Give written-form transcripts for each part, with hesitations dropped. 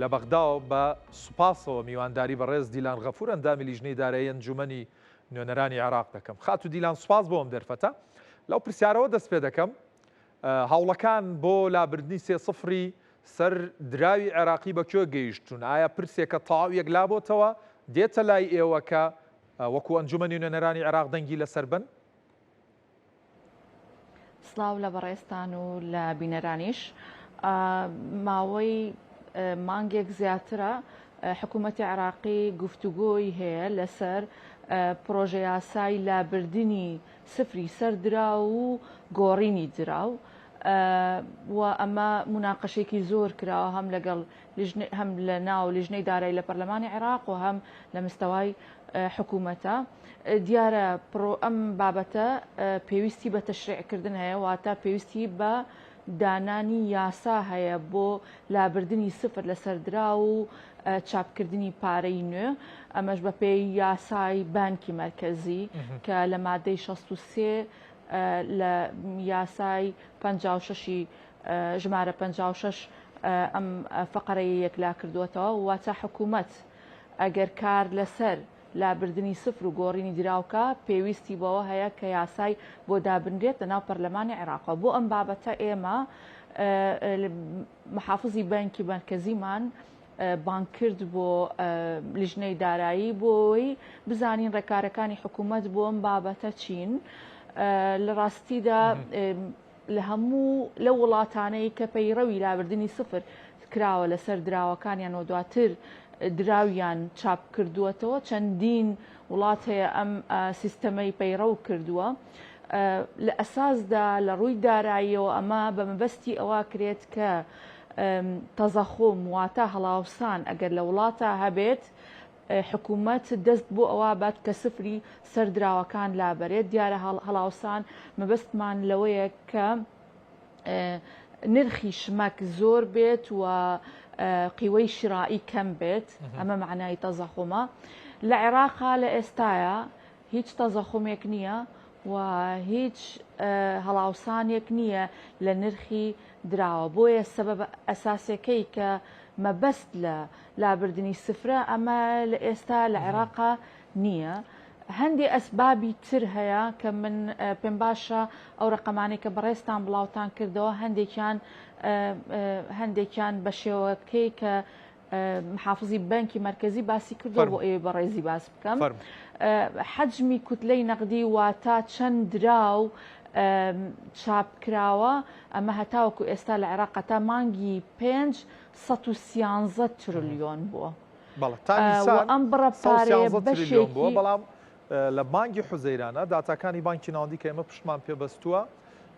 لە بەغداوە بە سوپاسەوە میوانداری بەڕێز دیلان غەفور ئەندامی لیژنەی دارایی ئەنجومەنی نوێنەرانی عێراق دەکەم. خات و دیلان سوپاس بۆم دەرفەتە. لەو پرسیارەوە دەست پێ دەکەم هەوڵەکان بۆ لابردنی 3-0 سەر دراوی عێراقی بەکوێ گەیشتون؟ ئایا پرسێکە تەواو یەکلا بۆتەوە دێتە لای ئێوە کە وەکو ئەنجومەنی نوێنەرانی عێراق دەنگی لەسەر بن؟ سلااو لە بەڕێستان و لە بینەرانیش ماوەی مانگێک زیاترە حکوومەتی عێراقی گفتوگۆی هەیە لەسەر پرۆژە یاسای لابردنی سفری سەردراو و گۆڕینی دراو و ئەمە مناقەشێکی زۆر کراوە هەم لە ناو لیژنەی دارایی لە پەرلەمانی عێراق و هەم لە مستەوای حکوومەتە. دیارە ئەم بابەتە پێویستی بە تەشریعکردن هەیە واتە پێویستی بە دانانی یاسا هەیە بۆ لابردنی سفر لە سەردرا و چاپکردنی پارەی نوێ ئەمەش بە پێی یاسای بانکی مرکزی کە لە مادەی 63 لە یاسای 56 ژمارە 56 ئەم فقرەیە یەکلا کردوێتەوە واتە حکوومەت ئەگەر کار لەسەر لابردنی سفر و گۆڕینی دراوکە پێویستی بەوە هەیە کە یاسای بۆ دابنرێت لەناو پەرلەمانی عێراقەوە. بۆ ئەم بابەتە ئێمە محافزی بانکی مرکزیمان بان کرد بۆ لیژنەی دارایی بۆی بزانین ڕێکارەکانی حکوومەت بۆ ئەم بابەتە چین. لە ڕاستیدا لە هەموو لە وڵاتانەی کە پەیڕەوی لابردنی سفر کراوە لەسەر دراوەکانیانەوە دواتر دراویان چاپ کردووەتەوە چەندین وڵات هەیە ئەم سیستەمەی پەیڕەو کردووە. لە ئەساسدا لە ڕووی داراییەوە ئەمە بە مەبەستی ئەوە کرێت کە تەزەخۆم واتە هەڵاوسان ئەگەر لە وڵاتە هەبێت حکوومەت دەست بۆ ئەوە بات کە سفری سەردراوەکان لابەرێت. دیارە هەڵاوسان مەبەستمان لەوەیە کە نرخی شمەک زۆر بێت و قیوەی شرائی کەم بێت. ئەمە معنای تەزەخۆمە. لە عێراقا لە ئێستاە هیچ تەزەخۆمێک نییە و هیچ هەڵاوسانێک نییە لە نرخی دراوە. بۆیە سەبەب ئەساسەکەی کە مەبەست لە لابردنی سفرە ئەمە لە ئێستا لە عێراقا نییە. هەندێک ئەسبابی تر هەیە کە من پێم باشە ئەو ڕقەمانێک کە بەڕێستان بڵاوتان کردەوە هەندێکیان بە شێوەکەی کە محافزی بانکی مرکزی باسی کردو بۆ ئێوە بەڕێزی باس بکەم. حەجمی کوتلەی نەقدی واتە چەند دراو چاپکراوە ئەمە هەتاوەکو ئێستا لە عێراق تا مانگی 513 تریلیۆن بووە. ئەم بڕە پارەیە بەشێکی بەڵام لە مانگی حوزەیرانە داتاکانی بانکی ناوەندی کە ئێمە پشتمان پێبەستووە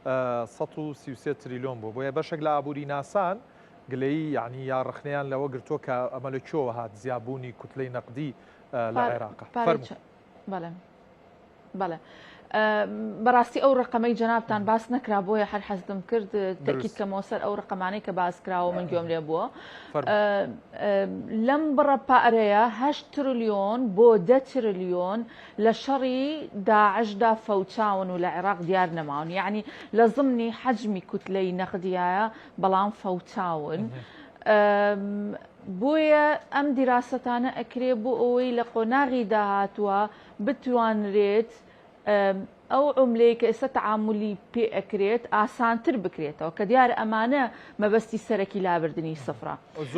133 تریلیۆن بوو. بۆیە بەشێک لە ئابووری ناسان گلەیی یعنی یا ڕخنەیان لەوە گرتووە کە ئەمە لەکوێوە هات زیابوونی کوتلەی نەقدی لە عێراق. بەڵێ بەڕاستی ئەو ڕقەمەی جەنابتان باس نەکرا بۆیە هەر حەزم کرد تەکید کەمەوە سەر ئەو ڕقەمانەی کە باس کراوە من گوێم لێ بووە. لەم بڕە پارەیە 8 تریلیۆن بۆ 10 تریلیۆن لە شەڕی داعشدا فەوچاون و لە عێراق دیار نەماون. یعنی لە ضمنی حەجمی کوتلەی نەقدیایە بەڵام فەوچاون. بۆیە ئەم دیراستانە ئەکرێ بۆ ئەوەی لە قۆناغی داهاتووە بتوانرێت ئەو عملەیە کە ئێستا تەعاملی پێ ئەکرێت ئاسانتر بکرێتەوە کە دیارە ئەمانە مەبەستی سەرەکی لابردنی سفرە.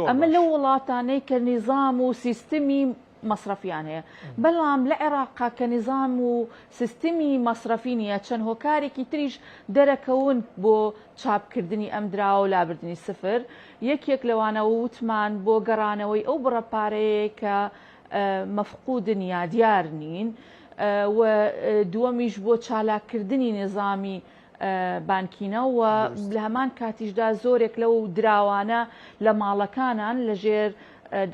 ئەمە لەو وڵاتانەی کە نیزام و سیستمی مەصرفیان هەیە. بەڵام لە عێراقا کە نیزام و سیستمی مەصرفی نیە چەند هۆکارێکی تریش دەرەکەون بۆ چاپکردنی ئەم دراوە و لابردنی سفر. یەکێک لەوانەوە وتمان بۆ گەڕانەوەی ئەو بڕە پارەیە کە مەفقودن یا دیار نین و دووەمیش بۆ چالاکردنی نظامی بانکینە و لە هەمان کاتیشدا زۆرێک لەو دراوانە لە ماڵەکانان لەژێر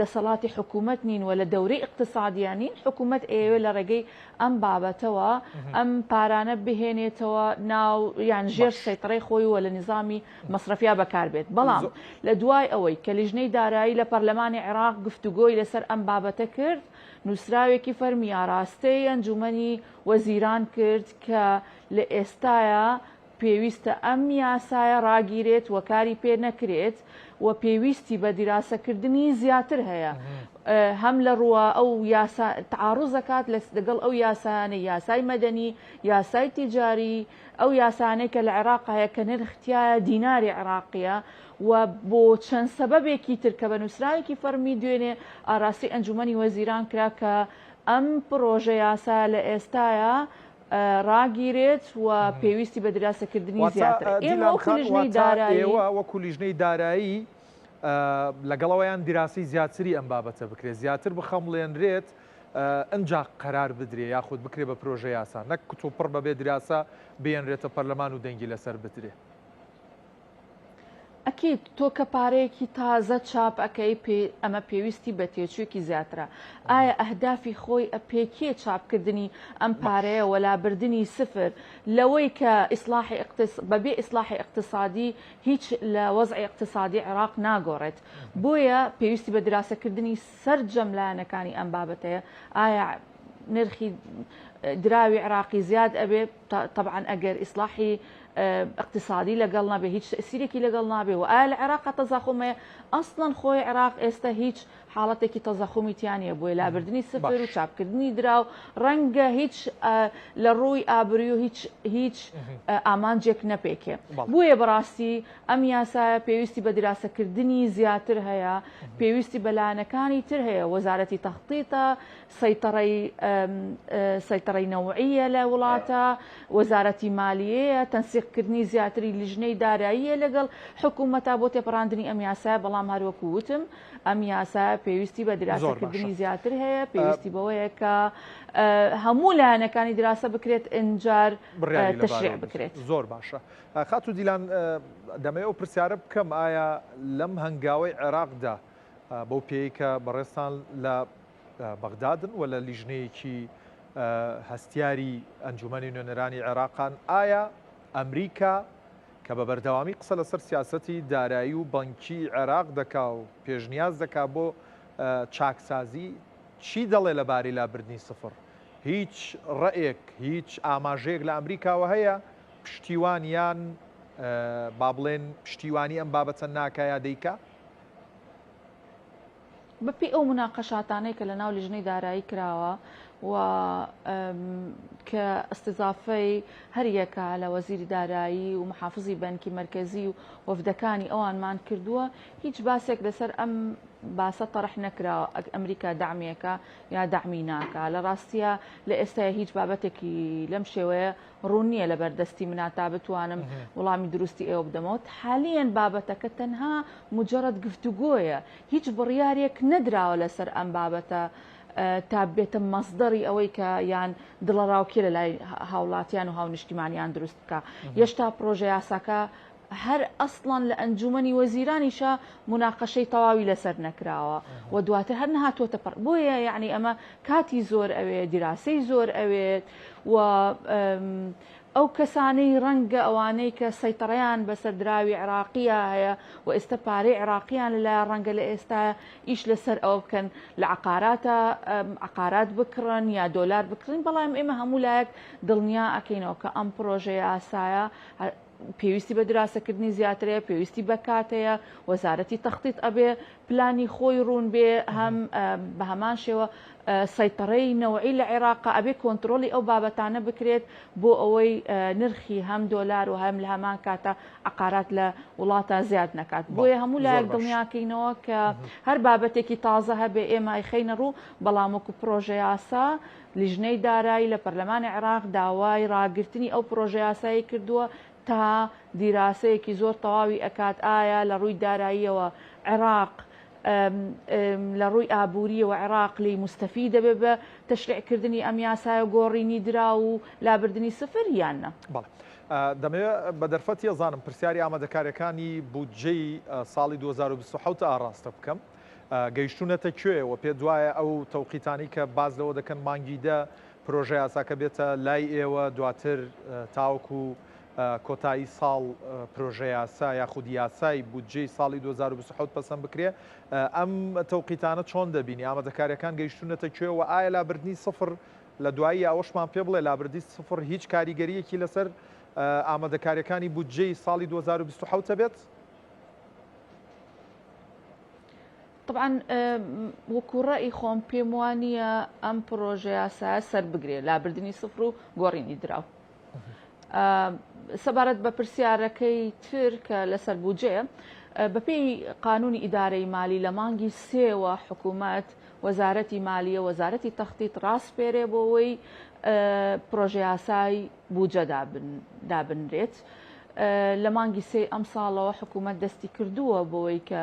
دەسەڵاتی حکوومەت نین و لە دەورەی اقتصادیانین حکوومەت ئێوە لە ڕێگەی ئەم بابەتەوە ئەم پارانە بهێنێتەوە ناو یان ژێر سەیطرەی خۆی و لە نظامی مەصرفیا بەکاربێت. بەڵام لە دوای ئەوەی کە لیژنەی دارایی لە پەرلەمانی عێراق گفتوگۆی لەسەر ئەم بابەتە کرد نووسراوێکی فەرمی ئاراستەی ئەنجومەنی وەزیران کرد کە لە ئێستاە پێویستە ئەم یاسایە ڕاگیرێت و کاری پێ نەکرێت و پێویستی بە دیراسەکردنی زیاتر هەیە هەم لە ڕووە ئەو تعاڕوز دەکات لەگەڵ ئەو یاسانەی یاسای مەدەنی یاسای تیجاری ئەو یاسانەی کە لە عێراق هەیە کە نرختیایە دیناری عێراقیە و بۆ چەند سەبەبێکی تر کە بە نووسراوێکی فەرمی دوێنێ ئاراستی ئەنجومەنی وەزیران کرا کە ئەم پرۆژە یاسا لە ئێستاە ڕاگیرێت و پێویستی بە دراسەکردنی زیاتر ئێمە وەکو لیژنەی دارایی لەگەڵەوەیان دیراسی زیاتری ئەم بابەتە بکرێت زیاتر بخەمڵێنرێت ئەنجا قەرار بدرێ یاخود بکرێ بە پرۆژە یاسا نەک کتۆ پڕ بەبێ دراسا بێنرێتە پەرلەمان و دەنگی لەسەر بدرێ. ئەکید تۆ کە پارەیەکی تازە چاپ ئەەکەی ئەمە پێویستی بە تێچوویەکی زیاترە ئایا ئەهدافی خۆی ئەپێکێ چاپکردنی ئەم پارەیە وەلابردننی سفر لەوەی کە بەبێ ئیسلاحی اقتصادی هیچ لە وەزعی اقتصادی عێراق ناگۆڕێت بۆیە پێویستی بە دراسەکردنی سەرجەم لایەنەکانی ئەم بابەتەیە ئایا نرخی دراوی عێراقی زیاد ئەبێ طبعا ئەگەر ئیسلاحی اقتصادی لەگەڵ نابێ هیچ تەسیرێکی لەگەڵ نابێ و ئایا لە عێراق تەزاخۆمەیە ئەسڵەن خۆی عێراق ئێستا هیچ حاڵەتێکی تەزاخۆمی تیانە بۆی لابردننی سفر و چاپکردنی دراو ڕەنگە هیچ لە ڕووی ئابروی و هیچ ئامانجێک نەپێکێ بۆیە بەڕاستی ئەم یاسایە پێویستی بە دراسەکردنی زیاتر هەیە پێویستی بەلایەنەکانی تر هەیە وەزارەتی تەخطیتە سەیتەڕەی نەوعیە لە وڵاتە وەزارەتی مالیەیە تەنسیقکردنی زیاتری لیژنەی داراییە لەگەڵ حکوومەتە بۆ تێپەڕاندنی ئەم یاسایە بەڵام هەروەکو وتم ئەم یاسایە پێویستی بە دراسەکردنی زیاتر هەیە پێویستی بەوەیە کە هەموو لایەنەکانی دراسە بکرێت ئەنجار تەشریع بکرێت. زۆر باشە. خاتو دیلان دەمەوێت ئەو پرسیارە بکەم ئایا لەم هەنگاوەی عێراقدا بەو پێی کە بەڕێستان لە بەغدادن و لە لیژنەیەکی هەستیاری ئەنجومەنی نوێنەرانی عێراقان ئایا ئەمریکا کە بە بەردەوامی قسە لەسەر سیاسەتی دارایی و بانکی عێراق دەکا و پێشنیاز دەکا بۆ چاکسازی چی دەڵێ لەبارەی لابردنی سفر هیچ ڕێیەک هیچ ئاماژەیەک لە ئەمریکاوە هەیە پشتیوانیان با بڵێن پشتیوانی ئەم بابەتە ناکایە دەیکا؟ بەپی ئەو مناقەشاتانەی کە لە ناو لیژنەی دارایی کراوە و کە ئەستیزافەی هەریەکە لە وەزیری دارایی و محافزی بەنکی مرکزی و وەفدەکانی ئەوانمان کردووە هیچ باسێک لەسەر ئەم باسە تەڕح نەکراوە ئەمریکا داعمێکە یا داعمی ناکە لە ڕاستیە لە ئێستای هیچ بابەتێکی لەم شێوەیە ڕوون نییە لە بەردەستی منە تا بتوانم وەڵامی دروستی ئێوە بدەمەوە حالیان بابەتەکە تەنها مجرد گفتوگۆیە هیچ بڕیارێک نەدراوە لەسەر ئەم بابەتە تا بێتە مەصدەری ئەوەی کە یان دڵەڕاوکێ لە لای هاوڵاتیان و هاونیشتیمانیان دروست بکە هێشتا پرۆژە یاساکە هەر ئەسڵان لە ئەنجومەنی وەزیرانیشە مناقەشەی تەواوی لەسەر نەکراوە و دواتر هەر نهاتوۆتە پڕ بۆیە یعنی ئەمە کاتی زۆر ئەوێت دیراسی زۆر ئەوێت و ئەو کەسانەی ڕەنگە ئەوانەی کە سەیتەڕەیان بەسەر دراوی عێراقیە هەیە و ئێستا پارەی عێراقیان لەلایەن ڕەنگە لە ئێستا ئیش لەسەر ئەوە بکەن لە عقارات بکڕن یا دۆلار بکڕین بەڵام ئێمە هەموو لایەک دڵنیا ئەکەینەوە کە ئەم پرۆژە یاسایە پێویستی بە دراسەکردنی زیاترەیە پێویستی بە کاتەیە وەزارەتی تەخطیت ئەبێ پلانی خۆی ڕوون بێ هەم بە هەمان شێوە سەیتەڕەی نەوعی لە عێراقا ئەبێ کۆنتترۆلی ئەو بابەتانە بکرێت بۆ ئەوەی نرخی هەم دۆلار و هەم لە هەمان کاتە عقارات لە وڵاتە زیاد نەکات بۆیە هەموو لایەک دڵنیاکەینەوە کە هەر بابەتێکی تازە هەبێ ئێمە خەینە ڕوو بەڵام وەکو پرۆژە یاسا لیژنەی دارایی لە پەرلەمانی عێراق داوای ڕاگررتنی ئەو پرۆژە یاسایی کردووە تا دیراسەیەکی زۆر تەواوی ئەکات ئایا لە ڕووی داراییەوە عێراق لە ڕووی ئابووریەوە عێراق لی مستەفی دەبێ بە تەشریعکردنی ئەم یاسایە گۆڕینی درا و لابردنی سفر یانە. دەمەوێت بە دەرفەت ێزانم پرسیاری ئامادەکاریەکانی بودجەی ساڵی 2027 ئاڕاستە بکەم گەیشتونەتە کوێ و پێ دوایە ئەو تەوقیتانی کە باز لەوە دەکەن مانگیدە پرۆژە یاساکە بێتە لای ئێوە دواتر تاوەکو کۆتایی ساڵ پرۆژە یاسا یاخود یاسای بودجەی ساڵی 2027 پەسەند بکرێ ئەم تەوقیتانە چۆن دەبینی ئامادەکاریەکان گەیشتونەتە کوێ و ئایا لابردنی سفر لە دوایی ئەوەشمان پێ بڵێ لابردی سفر هیچ کاریگەریەکی لەسەر ئامادەکاریەکانی بودجەی ساڵی 2027 بێت؟ طبعا وەکو ڕێی خۆم پێم وانە ئەم پرۆژه یاسایە سەر بگرێت لابردنی سفر و گۆڕینی دراو. سەبارەت بە پرسیارەکەی تر کە لەسەر بودجێ بەپێی قانونی ئیدارەی مالی لە مانگی سێوە حکوومەت وەزارەتی مالیە وەزارەتی تەختیت ڕاستپێرێ بۆەوەی پرۆژه یاسای بودجە دابنرێت. لە مانگی سێ ئەم ساڵەوە حکوومەت دەستی کردووە بۆەوەی کە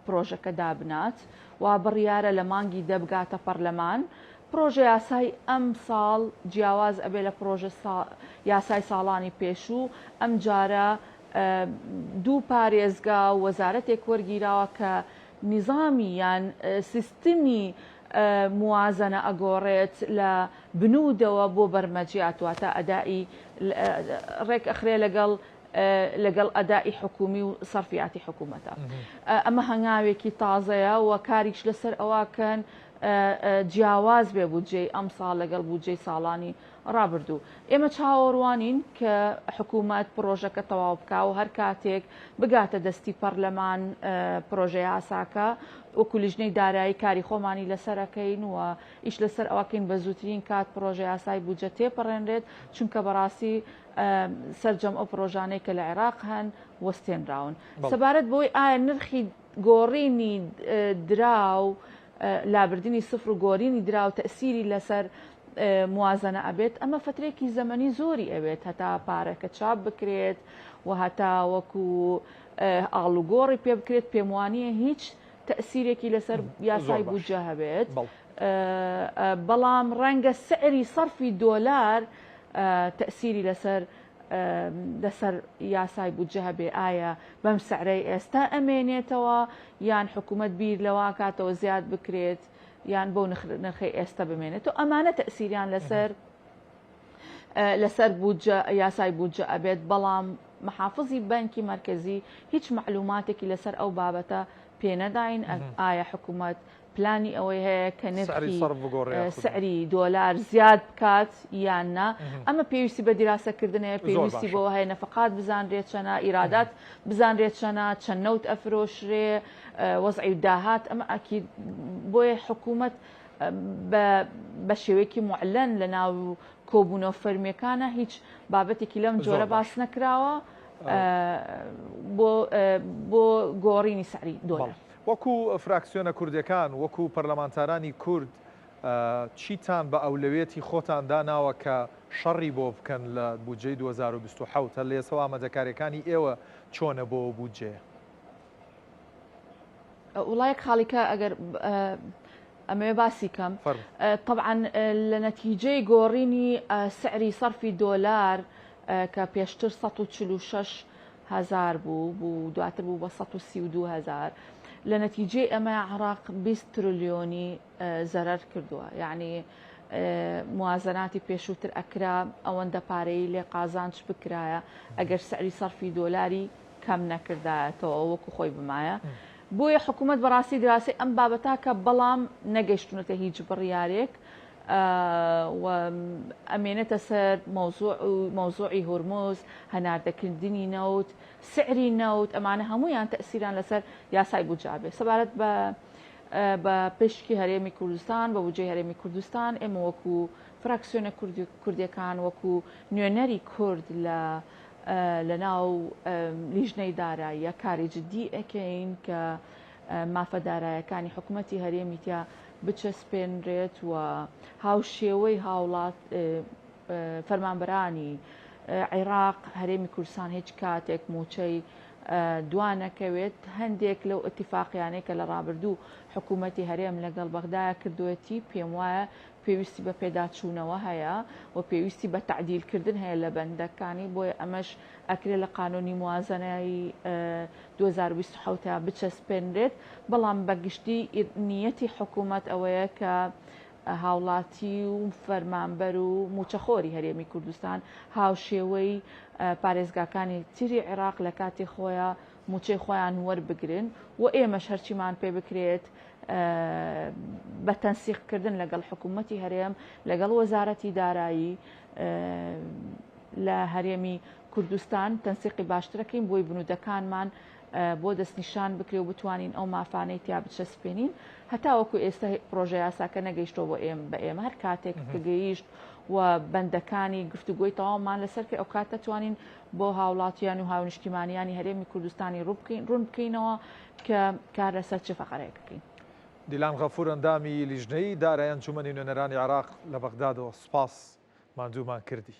پرۆژەکە دابنات و بڕیارە لە مانگی دەبگاتە پەرلەمان. پرۆژه یاسای ئەم ساڵ جیاواز ئەبێ لە پرۆژە یاسای ساڵانی پێشوو. ئەم جارە دوو پارێزگا وەزارەتێک وەرگیراوە کە نظامی یان سیستمی موازنە ئەگۆڕێت لە بنودەوە بۆ بەرمەجیات واتە ئەدائی ڕێک ئەخرێ لەگەڵ ئەدائی حکومی و سەرفیاتی حکوومەتە. ئەمە هەنگاوێکی تازەیە و کاریش لەسەر ئەوەکەن جیاواز بێ بودجێ ئەم ساڵ لەگەڵ بودجێ ساڵانی ڕابردوو. ئێمە چاوەڕوانین کە حکوومەت پرۆژەکە تەواو بکا و هەر کاتێک بگاتە دەستی پەرلەمان پرۆژه یاساکە وەکو لیژنەی دارایی کاری خۆمانی لەسەرەکەین و ئیش لەسەر ئەوەکەین بە زووترین کات پرۆژه یاسای بودجە تێپەڕێنرێت چونکە بەڕاستی سەرجەم ئەو پرۆژانەی کە لە عێراق هەن وەستێنراون. سەبارەت بۆی ئایا نرخی گۆڕینی دراو لابردنی سفر و گۆڕینی دراو تەسیری لەسەر موازنە ئەبێت ئەمە فترێکی زەمەنی زۆری ئەوێت هەتا پارەکە چاپ بکرێت و هەتا وەکو ئاڵوگۆڕی پێ بکرێت پێم وانییە هیچ تەسیرێکی لەسەر یاسای بودجە هەبێت. بەڵام ڕەنگە سعری سەرفی دۆلار تەسیری لەسەر یاسای بودجە هەبێ. ئایا بەم سعرەی ئێستا ئەمێنێتەوە یان حکوومەت بیر لەوە کاتەوە زیاد بکرێت یان بۆ نرخی ئێستا بمێنێتەوە. ئەمانە تەسیریان لەسەر یاسای بودجە ئەبێت. بەڵام محافظی بانکی مرکزی هیچ معلوماتێکی لەسەر ئەو بابەتە پێنەداین. ئایا حکوومەت پلانی ئەوەی هەیە کە نرخی سعری دۆلار زیاد بکات یاننا. ئەمە پێویستی بە دیراسەکردنەیە، پێویستی بۆ هەیە نەفقات بزانرێت چەنە، ئیرادات بزانرێت چەنە، چەند نەوت ئەفرۆشرێ، وەزعی داهات. ئەمە ئەکید بۆیە حکوومەت بە شێوەیەکی معلەن لە ناو کۆبوونەوە فەرمیەکانە هیچ بابەتێکی لەم جۆرە باس نەکراوە بۆ گۆڕینی سعری دۆلار. وەکو فراکسیۆنە کوردەکان وەکو پەرلەمانتارانی کورد چیتان بە ئەولەوێتی خۆتان داناوە کە شەڕی بۆ بکەن لە بودجەی 2027 هەر لە ئێستا ئامادەکاریەکانی ئێوە چۆنە بۆ بودجێ؟ وڵایەک خاڵیکە ئەگەر ئەمێ باسی کەم طبعا لە نەتیجەی گۆڕینی سعری سەرفی دۆلار کە پێشتر 146,000 بوو دواتر بوو بە 132,000 لە نەتیجەی ئەمە عێراق 20 تریلیۆنی زەرەر کردووە. یعنی موازناتی پێشووتر ئەکرا ئەوەندە پارەی لێ قازانج بکرایە ئەگەر سعری سەرفی دۆلاری کەم نەکردایەتەوە وەکو خۆی بمایە. بۆیە حکوومەت بەڕاستی دراسی ئەم بابەتاکە بەڵام نەگەیشتونەتە هیچ بڕیارێک و ئەمێنێتە سەر مەوزوعی هورموز، هەناردەکردنی نەوت، سعری نەوت، ئەمانە هەمویان تەسیران لەسەر یاسای بودجە بێ. سەبارەت بە پشکی هەرێمی کوردستان بە بودجەی هەرێمی کوردستان ئێمە وەکو فراکسیۆنە کوردیەکان وەکو نوێنەری کورد لە ناو لیژنەی داراییە کاری جدی ئەکەین کە مافەدارایەکانی حکوومەتی هەرێمی تیا بچەسپێنرێت و هاوشێوەی هاوڵات فەرمانبەرانی عێراق هەرێمی کوردستان هیچ کاتێک موچەی دوانەکەوێت. هەندێک لەو ئەتیفاقیانەیە کە لە ڕابردوو حکوومەتی هەرێم لەگەڵ بەغدایە کردوەتی پێم وایە پێویستی بە پێداچوونەوە هەیە و پێویستی بە تعدیلکردن هەیە لە بەندەکانی. بۆیە ئەمەش ئەکرێت لە قانونی موازنەی 2027 بچەسپێنرێت. بەڵام بەگشتی نیەتی حکوومەت ئەوەیە کە هاوڵاتی و فەرمانبەر و موچەخۆری هەرێمی کوردستان هاوشێوەی پارێزگاکانی تری عێراق لە کاتی خۆیان موچەی خۆیان وەربگرن و ئێمەش هەرچیمان پێ بکرێت بە تەنسیقکردن لەگەڵ حکوومەتی هەرێم لەگەڵ وەزارەتی دارایی لە هەرێمی کوردستان تەنسیقی باشترەکەین بۆی بنوودەکانمان بۆ دەستنیشان بکرێ و بتوانین ئەو مافانەی تیا بچەسپێنین هەتاوەکو ئێستا پرۆژه یاساکە نەگەیشتەوە بە ئێمە هەر کاتێک کە گەیشت و بەندەکانی گفتوگۆی تەواومان لەسەر کە ئەو کاتە توانین بۆ هاوڵاتیان و هاونیشتیمانیانی هەرێمی کوردستانی ڕوون بکەینەوە کە کار لەسەر چ فەقەرەیە بکەین. دیلان غەفور ئەندامی لیژنەی دارایی ئەنجومەنی نوێنەرانی عێراق لە بەغدادەوە سوپاس ماندوومان کردی.